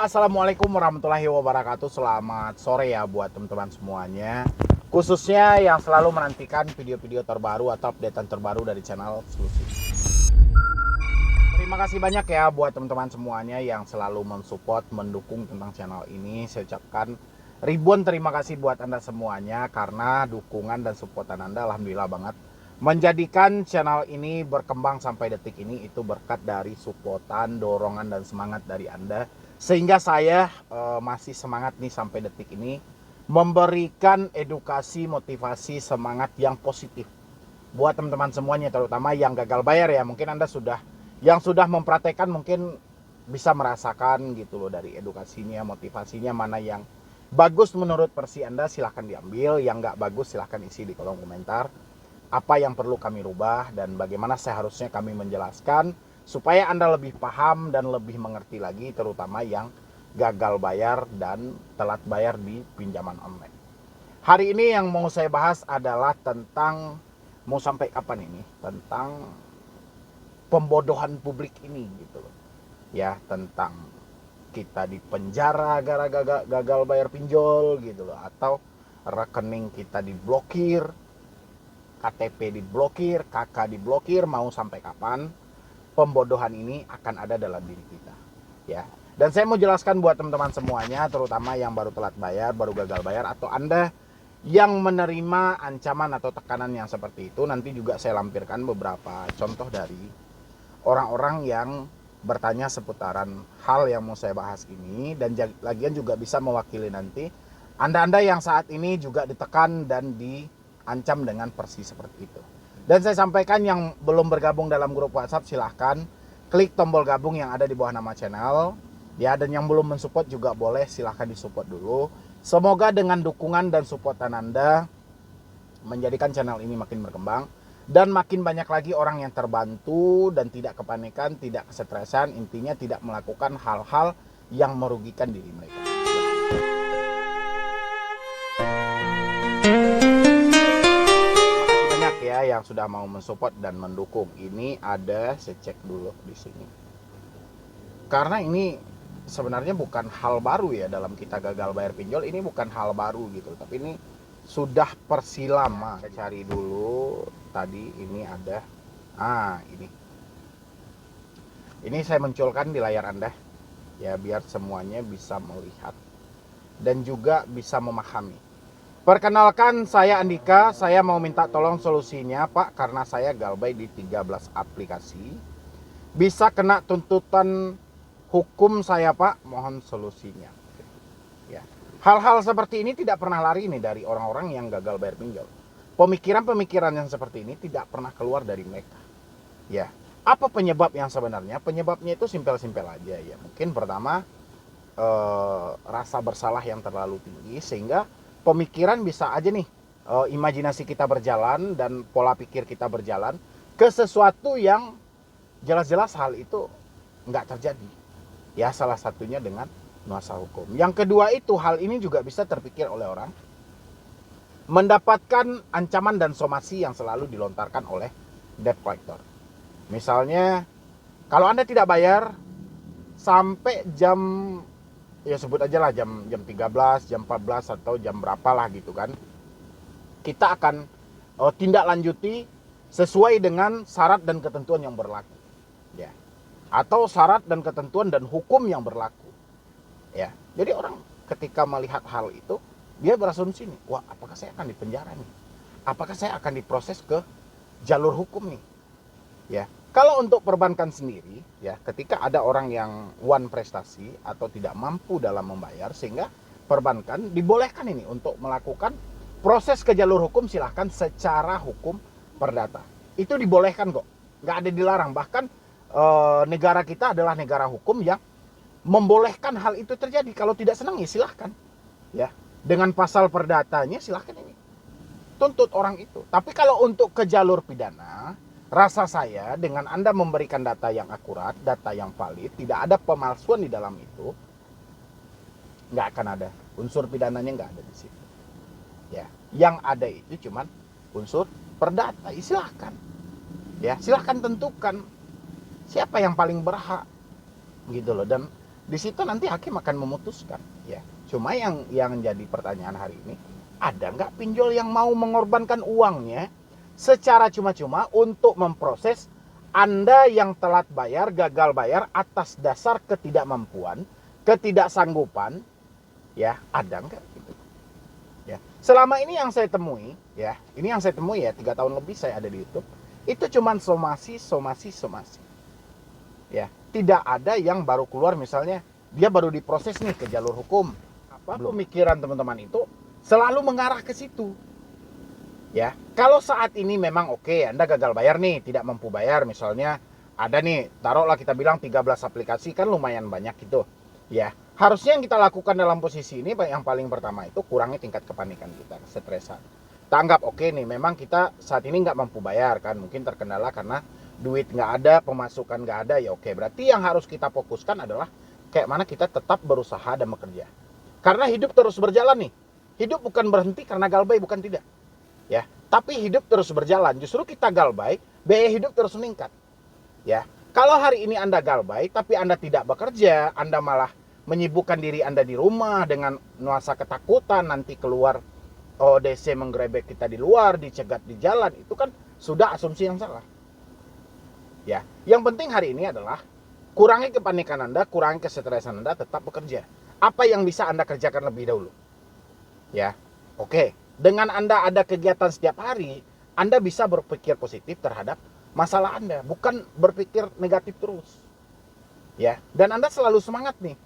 Assalamualaikum warahmatullahi wabarakatuh. Selamat sore ya buat teman-teman semuanya. Khususnya yang selalu menantikan video-video terbaru atau updatean terbaru dari channel Solusi. Terima kasih banyak ya buat teman-teman semuanya yang selalu mensupport, mendukung tentang channel ini. Saya ucapkan ribuan terima kasih buat Anda semuanya karena dukungan dan supportan Anda alhamdulillah banget. Menjadikan channel ini berkembang sampai detik ini itu berkat dari supportan, dorongan dan semangat dari Anda. Sehingga saya masih semangat nih sampai detik ini memberikan edukasi, motivasi, semangat yang positif buat teman-teman semuanya, terutama yang gagal bayar ya. Mungkin Anda yang sudah mempraktekkan mungkin bisa merasakan gitu loh dari edukasinya, motivasinya, mana yang bagus menurut versi Anda silahkan diambil, yang nggak bagus silahkan isi di kolom komentar. Apa yang perlu kami rubah dan bagaimana seharusnya kami menjelaskan supaya Anda lebih paham dan lebih mengerti lagi, terutama yang gagal bayar dan telat bayar di pinjaman online. Hari ini yang mau saya bahas adalah tentang, mau sampai kapan ini, tentang pembodohan publik ini gitu loh. Ya, tentang kita di penjara gara-gara gagal bayar pinjol gitu loh, atau rekening kita diblokir, KTP diblokir, KK diblokir, mau sampai kapan pembodohan ini akan ada dalam diri kita ya. Dan saya mau jelaskan buat teman-teman semuanya, terutama yang baru telat bayar, baru gagal bayar, atau Anda yang menerima ancaman atau tekanan yang seperti itu. Nanti juga saya lampirkan beberapa contoh dari orang-orang yang bertanya seputaran hal yang mau saya bahas ini, dan lagian juga bisa mewakili nanti Anda-Anda yang saat ini juga ditekan dan diancam dengan persis seperti itu. Dan saya sampaikan yang belum bergabung dalam grup WhatsApp silahkan klik tombol gabung yang ada di bawah nama channel ya, dan yang belum mensupport juga boleh silahkan disupport dulu. Semoga dengan dukungan dan supportan Anda menjadikan channel ini makin berkembang dan makin banyak lagi orang yang terbantu dan tidak kepanikan, tidak kesetresan, intinya tidak melakukan hal-hal yang merugikan diri mereka. Ya, yang sudah mau mensupport dan mendukung. Ini ada, saya cek dulu di sini. Karena ini sebenarnya bukan hal baru ya dalam kita gagal bayar pinjol, ini bukan hal baru gitu. Tapi ini sudah persilama. Saya cari dulu tadi ini ada. Ini. Ini saya munculkan di layar Anda ya biar semuanya bisa melihat dan juga bisa memahami. Perkenalkan, saya Andika, saya mau minta tolong solusinya Pak, karena saya galbay di 13 aplikasi. Bisa kena tuntutan hukum saya Pak, mohon solusinya. Ya. Hal-hal seperti ini tidak pernah lari nih dari orang-orang yang gagal bayar pinjol. Pemikiran-pemikiran yang seperti ini tidak pernah keluar dari mereka. Ya. Apa penyebab yang sebenarnya? Penyebabnya itu simpel-simpel aja ya. Mungkin pertama rasa bersalah yang terlalu tinggi sehingga pemikiran bisa aja nih, imajinasi kita berjalan dan pola pikir kita berjalan ke sesuatu yang jelas-jelas hal itu nggak terjadi. Ya, salah satunya dengan nuansa hukum. Yang kedua itu, hal ini juga bisa terpikir oleh orang mendapatkan ancaman dan somasi yang selalu dilontarkan oleh debt collector. Misalnya, kalau Anda tidak bayar sampai jam, ya sebut aja lah jam 13, jam 14 atau jam berapa lah gitu kan, kita akan tindak lanjuti sesuai dengan syarat dan ketentuan yang berlaku ya, atau syarat dan ketentuan dan hukum yang berlaku ya. Jadi orang ketika melihat hal itu dia berasumsi nih, wah apakah saya akan dipenjara nih, apakah saya akan diproses ke jalur hukum nih ya. Kalau untuk perbankan sendiri ya, ketika ada orang yang one prestasi atau tidak mampu dalam membayar, sehingga perbankan dibolehkan ini untuk melakukan proses ke jalur hukum, silahkan secara hukum perdata. Itu dibolehkan kok, nggak ada dilarang. Bahkan negara kita adalah negara hukum yang membolehkan hal itu terjadi. Kalau tidak senang ya silahkan ya, dengan pasal perdatanya silahkan ini tuntut orang itu. Tapi kalau untuk ke jalur pidana, rasa saya dengan Anda memberikan data yang akurat, data yang valid, tidak ada pemalsuan di dalam itu, nggak akan ada. Unsur pidananya nggak ada di situ. Ya, yang ada itu cuman unsur perdata. Silahkan. Ya, silahkan tentukan siapa yang paling berhak gitu loh. Dan Di situ nanti hakim akan memutuskan, ya. Cuma yang jadi pertanyaan hari ini, ada nggak pinjol yang mau mengorbankan uangnya secara cuma-cuma untuk memproses Anda yang telat bayar, gagal bayar atas dasar ketidakmampuan, ketidaksanggupan, ya, ada nggak gitu? Ya, selama ini yang saya temui, ya, 3 tahun lebih saya ada di YouTube, itu cuman somasi. Ya, tidak ada yang baru keluar misalnya dia baru diproses nih ke jalur hukum. Apa pemikiran teman-teman itu selalu mengarah ke situ. Ya, kalau saat ini memang oke, Anda gagal bayar nih, tidak mampu bayar misalnya, ada nih, taruhlah kita bilang 13 aplikasi, kan lumayan banyak gitu. Ya, harusnya yang kita lakukan dalam posisi ini yang paling pertama itu kurangi tingkat kepanikan kita, stresan. Tanggap oke nih, memang kita saat ini nggak mampu bayar kan, mungkin terkendala karena duit nggak ada, pemasukan nggak ada, ya oke. Berarti yang harus kita fokuskan adalah kayak mana kita tetap berusaha dan bekerja. Karena hidup terus berjalan nih. Hidup bukan berhenti karena galbay, bukan tidak. Ya, tapi hidup terus berjalan. Justru kita galbay, biaya hidup terus meningkat. Ya, kalau hari ini Anda galbay, tapi Anda tidak bekerja, Anda malah menyibukkan diri Anda di rumah dengan nuansa ketakutan nanti keluar ODC menggerebek kita di luar, dicegat di jalan, itu kan sudah asumsi yang salah. Ya, yang penting hari ini adalah kurangi kepanikan Anda, kurangi kesetresan Anda, tetap bekerja. Apa yang bisa Anda kerjakan lebih dahulu? Ya, oke. Dengan Anda ada kegiatan setiap hari, Anda bisa berpikir positif terhadap masalah Anda, bukan berpikir negatif terus. Ya, dan Anda selalu semangat nih.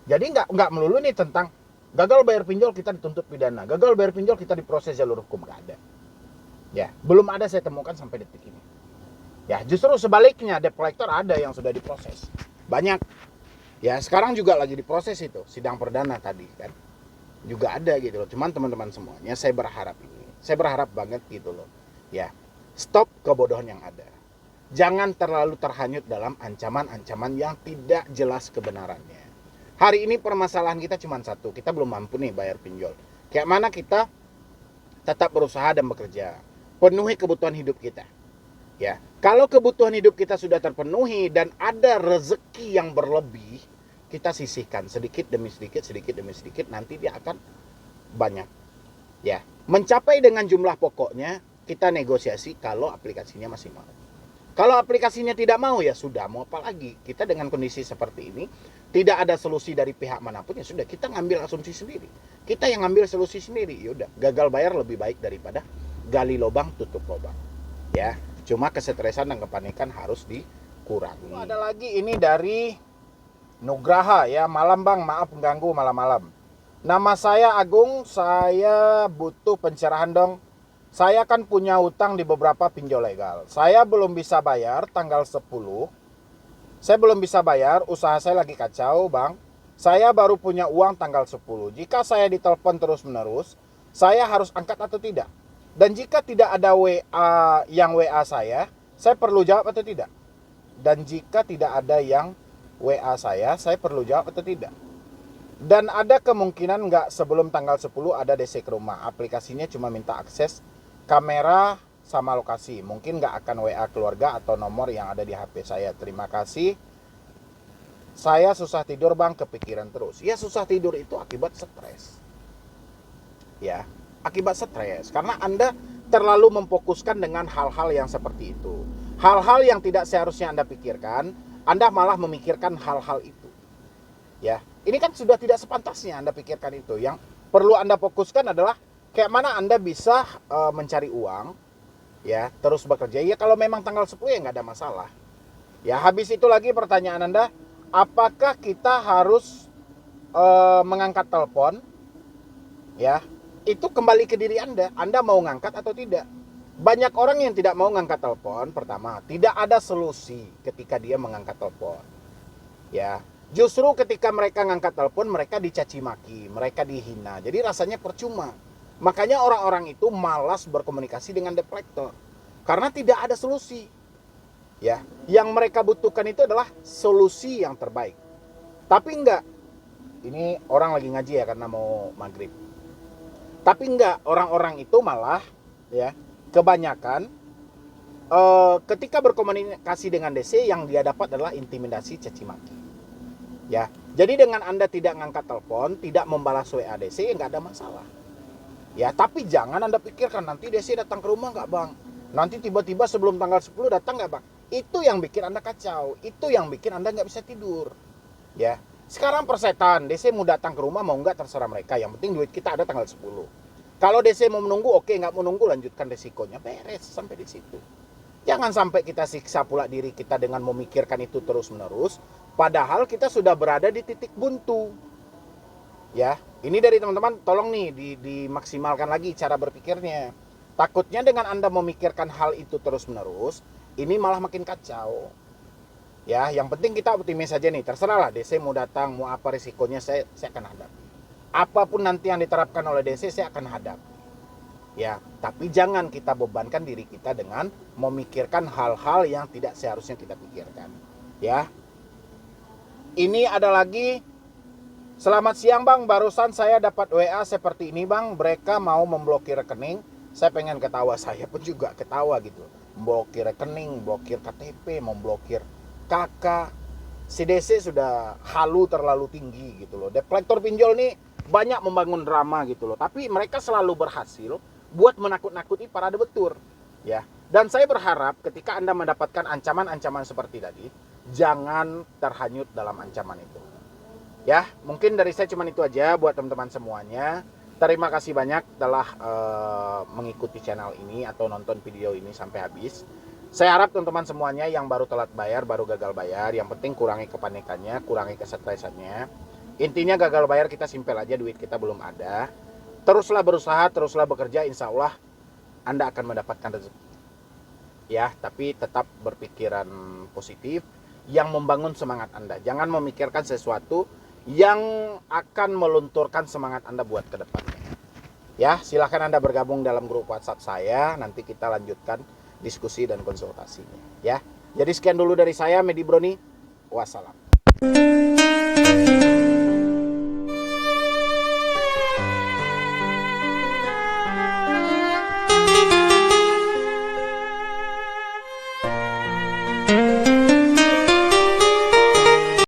Jadi nggak melulu nih tentang gagal bayar pinjol kita dituntut pidana, gagal bayar pinjol kita diproses jalur hukum, nggak ada. Ya, belum ada saya temukan sampai detik ini. Ya, justru sebaliknya debt collector ada yang sudah diproses. Banyak. Ya, sekarang juga lagi diproses itu, sidang perdana tadi kan. Juga ada gitu loh. Cuman teman-teman semuanya saya berharap banget gitu loh. Ya, stop kebodohan yang ada. Jangan terlalu terhanyut dalam ancaman-ancaman yang tidak jelas kebenarannya. Hari ini permasalahan kita cuma satu, kita belum mampu nih bayar pinjol. Kayak mana kita tetap berusaha dan bekerja, penuhi kebutuhan hidup kita. Ya, kalau kebutuhan hidup kita sudah terpenuhi dan ada rezeki yang berlebih, kita sisihkan sedikit demi sedikit, nanti dia akan banyak. Ya, mencapai dengan jumlah pokoknya kita negosiasi kalau aplikasinya masih mau. Kalau aplikasinya tidak mau, ya sudah, mau apa lagi? Kita dengan kondisi seperti ini, tidak ada solusi dari pihak manapun, ya sudah, kita ngambil asumsi sendiri. Kita yang ngambil solusi sendiri, yaudah, gagal bayar lebih baik daripada gali lubang tutup lubang. Ya, cuma kesetresan dan kepanikan harus dikurangi. Ada lagi ini dari Nugraha, ya, malam bang, maaf mengganggu malam-malam. Nama saya Agung, saya butuh pencerahan dong. Saya kan punya utang di beberapa pinjol legal. Saya belum bisa bayar tanggal 10. Saya belum bisa bayar, usaha saya lagi kacau bang. Saya baru punya uang tanggal 10. Jika saya ditelepon terus-menerus, saya harus angkat atau tidak? Dan jika tidak ada WA yang WA saya perlu jawab atau tidak? Dan jika tidak ada yang WA saya perlu jawab atau tidak? Dan ada kemungkinan nggak sebelum tanggal 10 ada DC ke rumah. Aplikasinya cuma minta akses kamera sama lokasi. Mungkin nggak akan WA keluarga atau nomor yang ada di HP saya. Terima kasih. Saya susah tidur bang, kepikiran terus. Ya, susah tidur itu akibat stres. Ya, akibat stres. Karena Anda terlalu memfokuskan dengan hal-hal yang seperti itu. Hal-hal yang tidak seharusnya Anda pikirkan, Anda malah memikirkan hal-hal itu. Ya, ini kan sudah tidak sepantasnya Anda pikirkan itu. Yang perlu Anda fokuskan adalah kayak mana Anda bisa mencari uang, ya, terus bekerja. Ya, kalau memang tanggal 10 ya nggak ada masalah. Ya, habis itu lagi pertanyaan Anda, apakah kita harus mengangkat telepon? Ya, itu kembali ke diri Anda. Anda mau ngangkat atau tidak? Banyak orang yang tidak mau ngangkat telepon. Pertama, tidak ada solusi ketika dia mengangkat telepon. Ya, justru ketika mereka ngangkat telepon, mereka dicaci maki, mereka dihina. Jadi rasanya percuma. Makanya orang-orang itu malas berkomunikasi dengan debt collector karena tidak ada solusi. Ya, yang mereka butuhkan itu adalah solusi yang terbaik. Tapi enggak. Ini orang lagi ngaji ya karena mau maghrib. Tapi enggak, orang-orang itu malah, ya, kebanyakan ketika berkomunikasi dengan DC yang dia dapat adalah intimidasi, caci maki. Ya, jadi dengan Anda tidak ngangkat telepon, tidak membalas WA DC, nggak ada masalah. Ya, tapi jangan Anda pikirkan nanti DC datang ke rumah nggak bang? Nanti tiba-tiba sebelum tanggal 10 datang nggak bang? Itu yang bikin Anda kacau, itu yang bikin Anda nggak bisa tidur. Ya, sekarang persetan, DC mau datang ke rumah mau nggak terserah mereka, yang penting duit kita ada tanggal 10. Kalau DC mau menunggu, oke, nggak mau nunggu, lanjutkan resikonya, beres sampai di situ. Jangan sampai kita siksa pula diri kita dengan memikirkan itu terus-menerus, padahal kita sudah berada di titik buntu. Ya, ini dari teman-teman, tolong nih dimaksimalkan lagi cara berpikirnya. Takutnya dengan Anda memikirkan hal itu terus-menerus, ini malah makin kacau. Ya, yang penting kita optimis saja nih. Terserahlah DC mau datang, mau apa risikonya, saya akan hadapi. Apapun nanti yang diterapkan oleh DC, saya akan hadapi. Ya, tapi jangan kita bebankan diri kita dengan memikirkan hal-hal yang tidak seharusnya kita pikirkan. Ya. Ini ada lagi. Selamat siang bang, barusan saya dapat WA seperti ini bang, mereka mau memblokir rekening. Saya pengen ketawa, saya pun juga ketawa gitu. Memblokir rekening, blokir KTP, memblokir kakak. Si DC sudah halu terlalu tinggi gitu loh. Debt collector pinjol nih banyak membangun drama gitu loh. Tapi mereka selalu berhasil buat menakut-nakuti para debitur. Ya. Dan saya berharap ketika Anda mendapatkan ancaman-ancaman seperti tadi, jangan terhanyut dalam ancaman itu. Ya, mungkin dari saya cuma itu aja buat teman-teman semuanya. Terima kasih banyak telah mengikuti channel ini atau nonton video ini sampai habis. Saya harap teman-teman semuanya yang baru telat bayar, baru gagal bayar, yang penting kurangi kepanikannya, kurangi kesetresannya. Intinya gagal bayar kita simpel aja, duit kita belum ada. Teruslah berusaha, teruslah bekerja, insya Allah Anda akan mendapatkan rezeki. Ya, tapi tetap berpikiran positif yang membangun semangat Anda. Jangan memikirkan sesuatu yang akan melunturkan semangat Anda buat ke depannya. Ya, silahkan Anda bergabung dalam grup WhatsApp saya, nanti kita lanjutkan diskusi dan konsultasinya. Ya, jadi sekian dulu dari saya, Medi Broni. Wassalam.